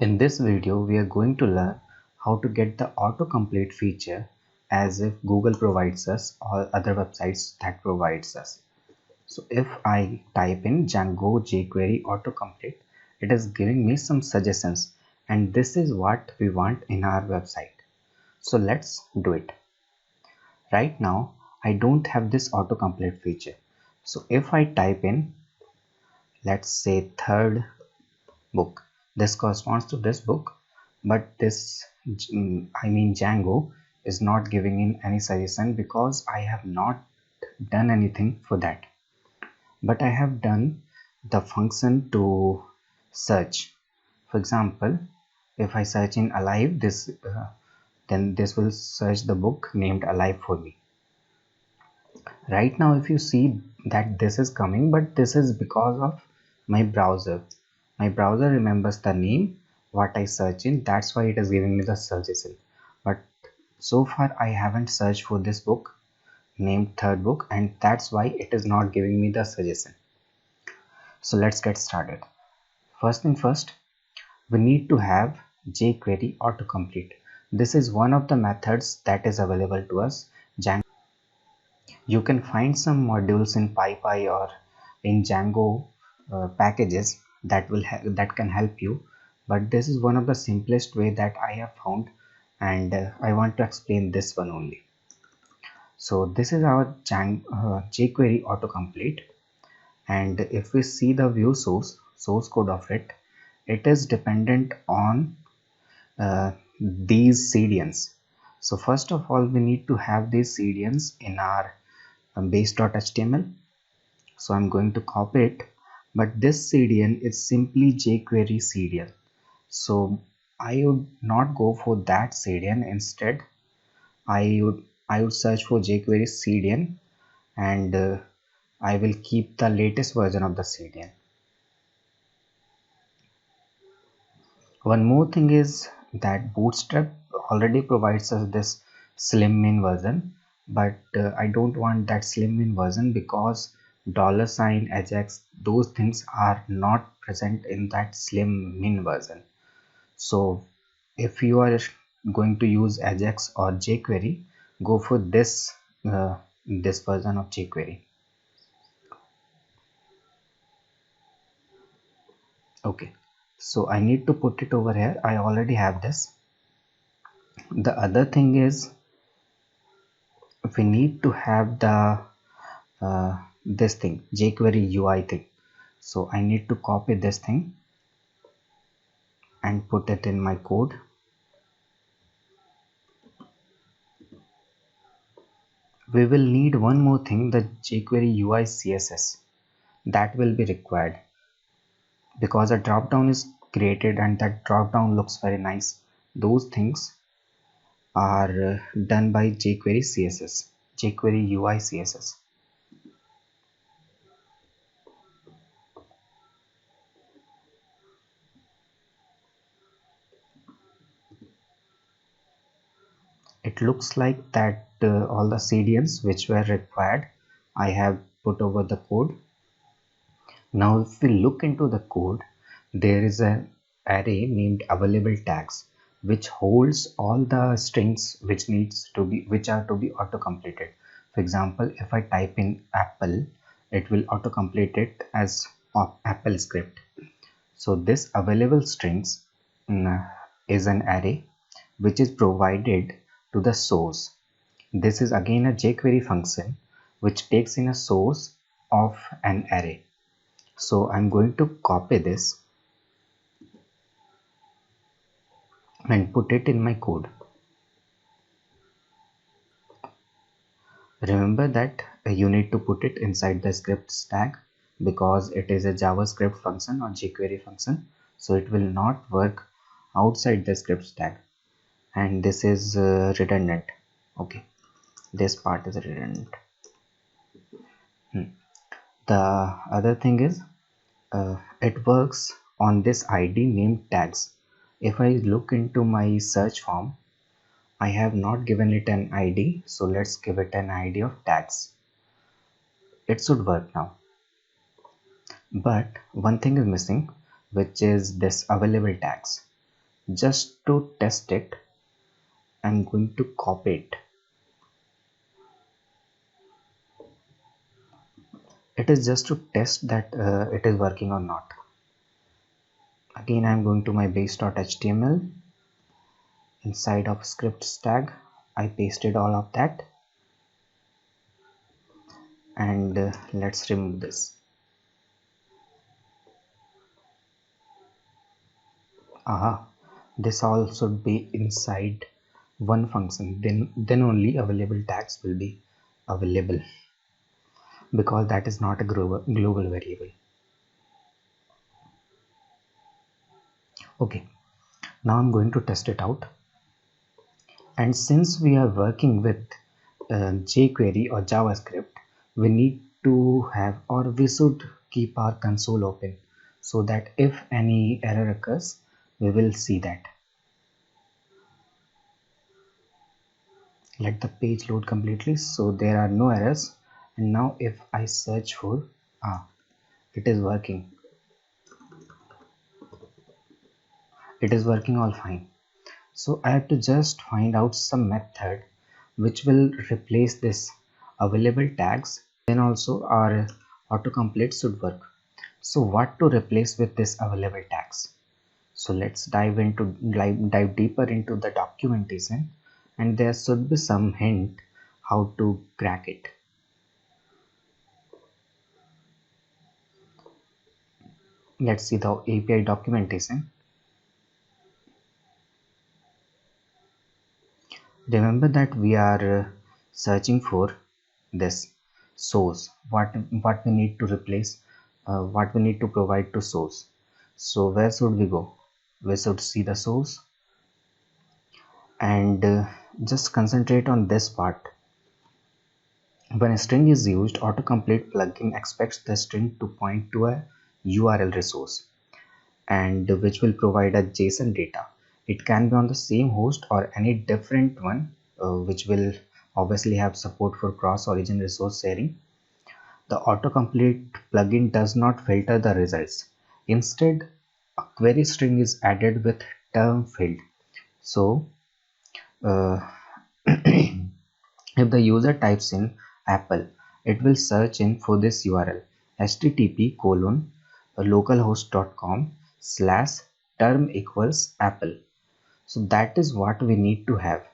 In this video, we are going to learn how to get the autocomplete feature as if Google provides us or other websites that provides us. So if I type in Django jQuery autocomplete, it is giving me some suggestions and this is what we want in our website. So let's do it. Right now, I don't have this autocomplete feature. So if I type in, let's say third book, this corresponds to this book, but this Django is not giving in any suggestion because I have not done anything for that, but I have done the function to search. For example, if I search in alive, then this will search the book named alive for me. Right now if you see that this is coming, but this is because of my browser. My browser remembers the name what I search in, that's why it is giving me the suggestion. But so far I haven't searched for this book named third book, and that's why it is not giving me the suggestion. So let's get started. First thing first, we need to have jQuery autocomplete. This is one of the methods that is available to us. You can find some modules in PyPy or in Django packages that can help you, but this is one of the simplest way that I have found, and I want to explain this one only. So this is our jQuery autocomplete, and if we see the view source code of it, it is dependent on these CDNs. So first of all, we need to have these CDNs in our base.html. So I'm going to copy it, but this CDN is simply jQuery CDN. So I would not go for that CDN. Instead, I would search for jQuery CDN, and I will keep the latest version of the CDN. One more thing is that Bootstrap already provides us this slim-min version, but I don't want that slim-min version because $, Ajax, those things are not present in that slim-min version. So if you are going to use Ajax or jQuery, go for this version of jQuery. Okay, so I need to put it over here. I already have this. The other thing is we need to have the this thing, jQuery UI thing. So I need to copy this thing and put it in my code. We will need one more thing, the jQuery UI CSS. That will be required because a drop down is created and that drop down looks very nice. Those things are done by jQuery CSS, jQuery UI CSS. It looks like that all the CDNs which were required I have put over the code. Now if we look into the code, there is an array named available tags which holds all the strings which are to be auto completed. For example, if I type in apple, it will auto complete it as apple script. So this available strings is an array which is provided to the source. This is again a jQuery function which takes in a source of an array. So I'm going to copy this and put it in my code. Remember that you need to put it inside the scripts tag because it is a JavaScript function or jQuery function, so it will not work outside the scripts tag, and this is redundant. Okay, this part is redundant. The other thing is it works on this ID named tags. If I look into my search form, I have not given it an ID, so let's give it an ID of tags. It should work now. But one thing is missing, which is this available tags. just to test it, I'm going to copy it. It is just to test that it is working or not. Again, I'm going to my base.html. Inside of scripts tag, I pasted all of that, and let's remove this. Aha, this all should be inside one function. Then only available tags will be available, because that is not a global variable. Okay, now I'm going to test it out. And since we are working with jQuery or JavaScript, we need to have, or we should keep our console open, so that if any error occurs, we will see that. Let the page load completely, so there are no errors. And now if I search for, it is working. It is working all fine. So I have to just find out some method which will replace this available tags. Then also our autocomplete should work. So what to replace with this available tags? So let's dive deeper into the documentation, and there should be some hint how to crack it. Let's see the API documentation. Remember that we are searching for this source. What we need to replace, what we need to provide to source. So where should we go? We should see the source, and just concentrate on this part. When a string is used, autocomplete plugin expects the string to point to a URL resource, and which will provide a JSON data. It can be on the same host or any different one, which will obviously have support for cross-origin resource sharing. The autocomplete plugin does not filter the results. Instead, a query string is added with term field. So uh, if the user types in Apple, it will search in for this URL, http:/localhost.com/term equals Apple. So that is what we need to have.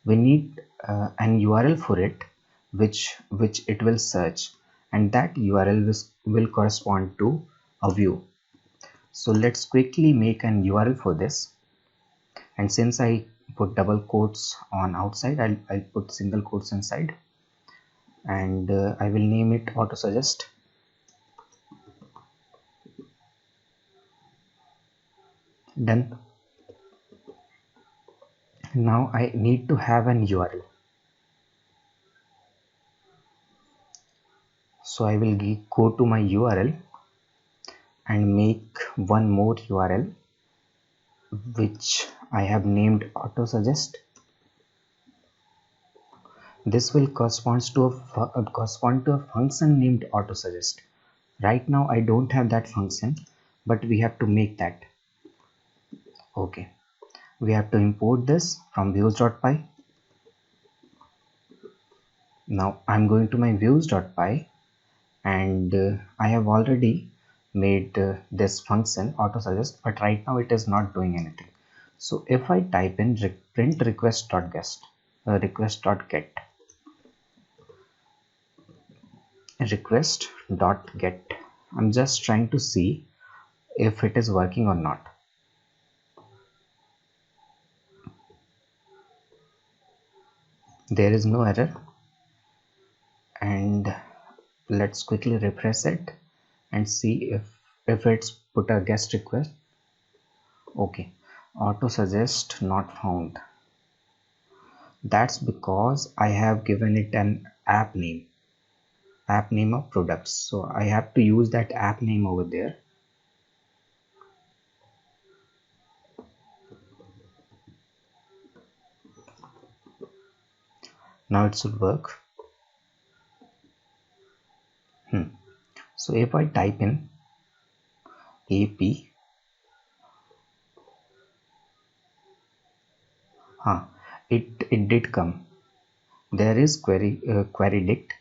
We need an URL for it, which it will search, and that URL will correspond to a view. So let's quickly make an URL for this. And since I put double quotes on outside, I'll put single quotes inside, and I will name it autosuggest. Done. Now I need to have an URL, so I will go to my URL and make one more URL, which I have named autosuggest. This will correspond to a function named autosuggest. Right now I don't have that function, but we have to make that. Okay, we have to import this from views.py. Now I'm going to my views.py, and I have already made this function autosuggest, but right now it is not doing anything. So if I type in print request.get, request.get, I'm just trying to see if it is working or not. There is no error, and let's quickly refresh it and see if it's put a guest request. Okay, autosuggest not found. That's because I have given it an app name of products, so I have to use that app name over there. Now it should work. So if I type in ap It did come. There is query dict,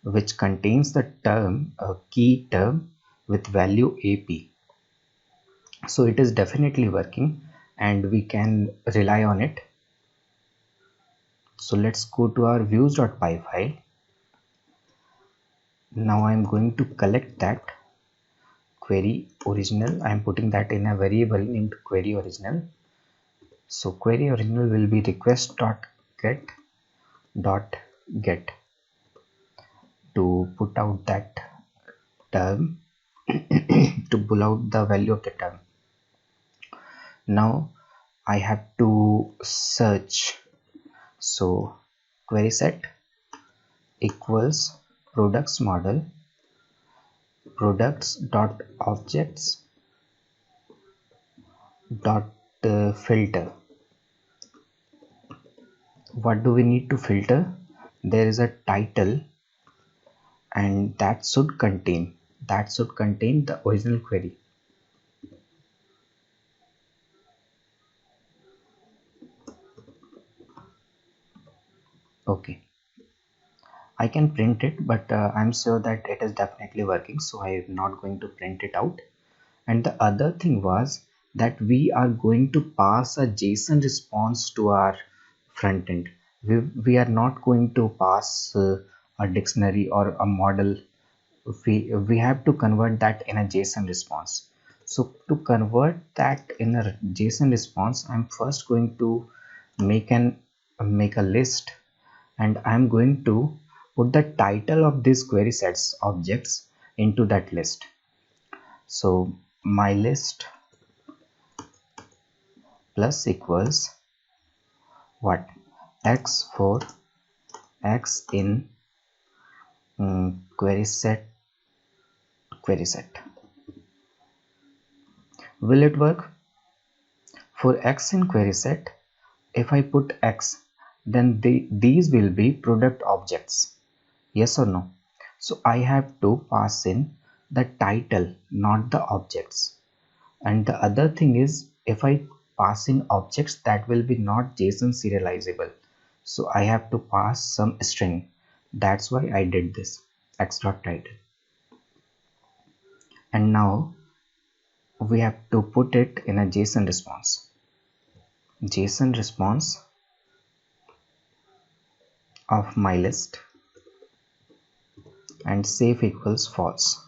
which contains the term key term with value AP. So it is definitely working and we can rely on it. So let's go to our views.py file. Now I'm going to collect that query original. I'm putting that in a variable named query original. So query original will be request.get to put out that term to pull out the value of the term. Now I have to search. So query set equals products model products dot objects dot filter. What do we need to filter? There is a title and that should contain the original query. Okay, I can print it, but I'm sure that it is definitely working, so I am not going to print it out. And the other thing was that we are going to pass a JSON response to our front end. We are not going to pass a dictionary or a model. We have to convert that in a JSON response. So to convert that in a JSON response, I'm first going to make a list, and I'm going to put the title of this query sets objects into that list. So my list plus equals what, x for x in query set. Will it work? For x in query set, if I put x, then these will be product objects. Yes or no? So I have to pass in the title, not the objects. And the other thing is, if I pass in objects, that will be not JSON serializable. So I have to pass some string. That's why I did this x.title. And now we have to put it in a JSON response. JSON response of my list and safe equals false.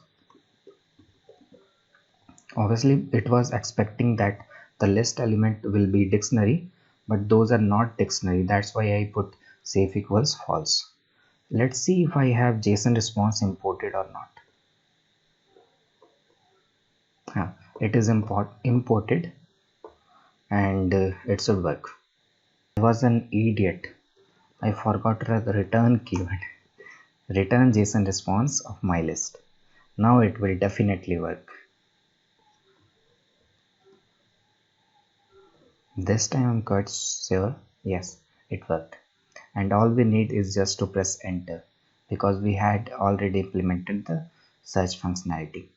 Obviously it was expecting that the list element will be dictionary, but those are not dictionary. That's why I put safe equals false. Let's see if I have JSON response imported or not. It is imported and it should work. I was an idiot. I forgot the return keyword. Return JSON response of my list. Now it will definitely work. This time I'm quite sure. Yes, it worked. And all we need is just to press enter, because we had already implemented the search functionality.